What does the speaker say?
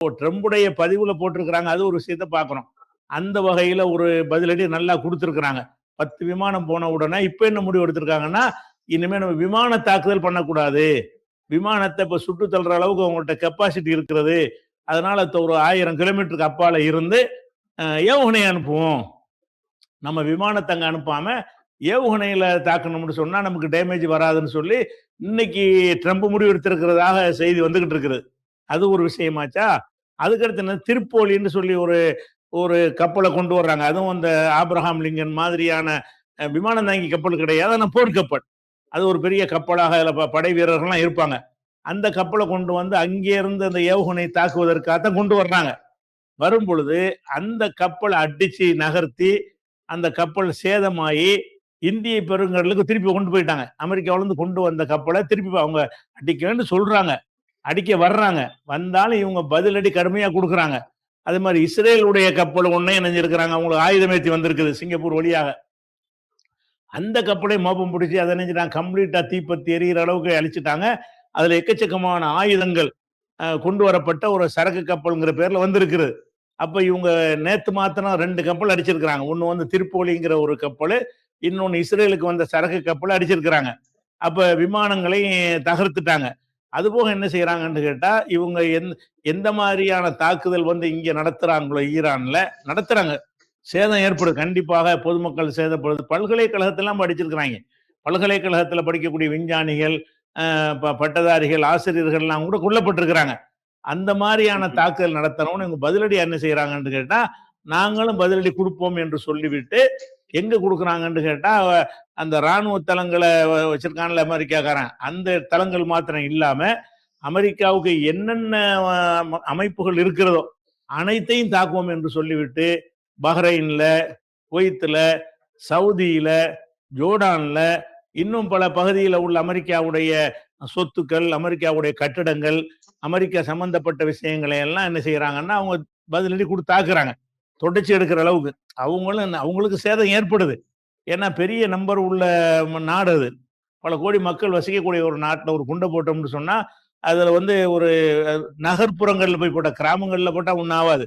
ட்ரம்புடைய பதிவுல போட்டிருக்கிறாங்க. அது ஒரு விஷயத்த பார்க்குறோம். அந்த வகையில ஒரு பதிலடி நல்லா குடுத்திருக்கிறாங்க. 10 விமானம் போன உடனே இப்ப என்ன முடிவு எடுத்திருக்காங்கன்னா, இனிமே நம்ம விமான தாக்குதல் பண்ணக்கூடாது. விமானத்த இப்ப சுட்டு தள்ளுற அளவுக்கு அவங்கள்ட்ட கெப்பாசிட்டி இருக்கிறது. அதனால ஒரு 1000 கிலோமீட்டருக்கு அப்பால இருந்து ஏவுகணை அனுப்புவோம். நம்ம விமானத்த அங்க அனுப்பாம, ஏவுகணையில தாக்கணும்னு சொன்னா நமக்கு டேமேஜ் வராதுன்னு சொல்லி, இன்னைக்கு ட்ரம்ப் முடிவு எடுத்திருக்கிறதாக செய்தி வந்துகிட்டு இருக்குது. அது ஒரு விஷயமாச்சா? அதுக்கடுத்து என்ன திருப்போலின்னு சொல்லி ஒரு ஒரு கப்பல கொண்டு வர்றாங்க. அதுவும் அந்த ஆப்ரஹாம் லிங்கன் மாதிரியான விமானம் தாங்கி கப்பல் கிடையாது. ஆனா போர்க்கப்பல். அது ஒரு பெரிய கப்பலாக அதுல படை வீரர்கள்லாம் இருப்பாங்க. அந்த கப்பல கொண்டு வந்து அங்கே இருந்து அந்த ஏவுகணை தாக்குவதற்காகத்தான் கொண்டு வர்றாங்க. வரும்பொழுது அந்த கப்பல அடிச்சு நகர்த்தி, அந்த கப்பல் சேதமாயி, இந்திய பெருங்கடலுக்கு திருப்பி கொண்டு போயிட்டாங்க. அமெரிக்காவிலருந்து கொண்டு வந்த கப்பல திருப்பி அவங்க அடிக்கன்னு சொல்றாங்க. அடிக்க வர்றாங்க. வந்தாலும் இவங்க பதிலடி கடுமையா குடுக்குறாங்க. அதே மாரி இஸ்ரேலுடைய கப்பல் ஒண்ணே என்ன செஞ்சிருக்கிறாங்க, அவங்களுக்கு ஆயுதம் ஏத்தி வந்திருக்குது சிங்கப்பூர் வழியாக. அந்த கப்பலை மோப்பம் புடிச்சு அத என்ன செஞ்சுட்டாங்க, கம்ப்ளீட்டா தீப்பத்தி எரியிற அளவுக்கு அழிச்சுட்டாங்க. அதுல எக்கச்சக்கமான ஆயுதங்கள் கொண்டு வரப்பட்ட ஒரு சரக்கு கப்பல்ங்கிற பேர்ல வந்திருக்குது. அப்ப இவங்க நேத்து மாத்திரம் 2 கப்பல் அடிச்சிருக்கிறாங்க. ஒண்ணு வந்து திருப்போலிங்கிற ஒரு கப்பலு, இன்னொன்னு இஸ்ரேலுக்கு வந்த சரக்கு கப்பல அடிச்சிருக்கிறாங்க. அப்ப விமானங்களையும் தகர்த்துட்டாங்க. அதுபோக என்ன செய்றாங்கன்னு கேட்டா, இவங்க எந்த மாரியான தாக்குதல் வந்து இங்க நடத்துறாங்களோ ஈரான்ல, நடத்துறாங்க. சேதம் ஏற்படும். கண்டிப்பாக பொதுமக்கள் சேதப்படுது. பல்கலைக்கழகத்தெல்லாம் படிச்சிருக்கிறாய்ங்க. பல்கலைக்கழகத்துல படிக்கக்கூடிய விஞ்ஞானிகள், பட்டதாரிகள், ஆசிரியர்கள்லாம் கூட கொல்லப்பட்டிருக்கிறாங்க. அந்த மாரியான ம்ஹ்ம். தாக்குதல் நடத்துறவங்க இவங்க பதிலடி என்ன செய்றாங்கன்னு கேட்டா, நாங்களும் பதிலடி குடுப்போம் என்று சொல்லிவிட்டு, எங்க குடுக்குறாங்கன்னு கேட்டா, அந்த ராணுவ தளங்கள வச்சிருக்கான்ல அமெரிக்காக்காரன். அந்த தளங்கள் மாத்திரம் இல்லாம, அமெரிக்காவுக்கு என்னென்ன அமைப்புகள் இருக்கிறதோ, அனைத்தையும் தாக்குவோம் என்று சொல்லிவிட்டு, பஹ்ரைன்ல, குவைத்துல, சவுதியில, ஜோர்டான்ல, இன்னும் பல பகுதியில உள்ள அமெரிக்காவுடைய சொத்துக்கள், அமெரிக்காவுடைய கட்டிடங்கள், அமெரிக்கா சம்பந்தப்பட்ட விஷயங்களை எல்லாம் என்ன செய்றாங்கன்னா, அவங்க பதிலடி குடுத்து தாக்குறாங்க. தொடச்சு எடுக்கிற அளவுக்கு. அவங்களுக்கு சேதம் ஏற்படுது. ஏன்னா பெரிய நம்பர் உள்ள நாடு அது. பல கோடி மக்கள் வசிக்கக்கூடிய ஒரு நாட்டுல ஒரு குண்ட போட்டோம்னு சொன்னா, அதுல வந்து ஒரு நகர்ப்புறங்கள்ல போய் போட்டா, கிராமங்கள்ல போட்டா ஒண்ணும் ஆவாது.